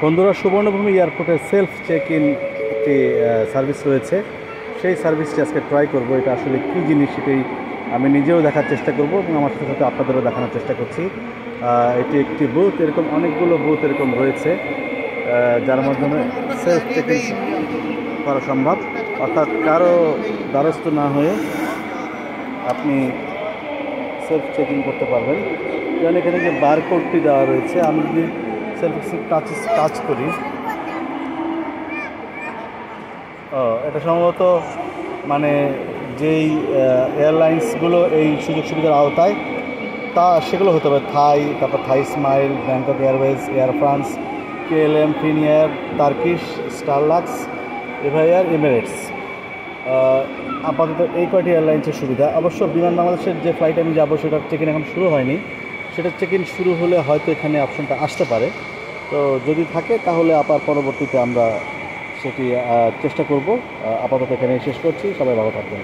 বন্ধুরা, সুবর্ণভূমি এয়ারপোর্টে self check in একটি সার্ভিস রয়েছে। সেই সার্ভিসটি আজকে ট্রাই করব। এটা আসলে কী জিনিস সেটাই আমি নিজেও দেখার চেষ্টা করব এবং আমার সাথে সাথে আপনাদেরও দেখানোর চেষ্টা করছি। এটি একটি বুথ, এরকম অনেকগুলো বুথ এরকম রয়েছে যার মাধ্যমে সেলফ চেক ইন করা সম্ভব, অর্থাৎ কারো দ্বারস্থ না হয়ে আপনি সেলফ চেক ইন করতে পারবেন। যেমন এখানে যে বারকোডটি দেওয়া রয়েছে, আমি যদি সেলফ টাচ করি, এটা সম্ভবত মানে যেই এয়ারলাইন্সগুলো এই সুযোগ সুবিধার আওতায় সেগুলো হতে পারে থাই, তারপর Thai Smile, Bangkok Airways, Air France, KLM, Finnair, Turkish, Starlux, Eva, Emirates. আপাতত এই কয়টি এয়ারলাইন্সের সুবিধা। অবশ্য বিমান বাংলাদেশের যে ফ্লাইটে আমি যাবো সেটার চেক ইন এখন শুরু হয়নি। সেটার চেক ইন শুরু হলে হয়তো এখানে অপশনটা আসতে পারে। তো যদি থাকে তাহলে আবার পরবর্তীতে আমরা সেটি চেষ্টা করব। আপাতত এখানে শেষ করছি। সবাই ভালো থাকবেন।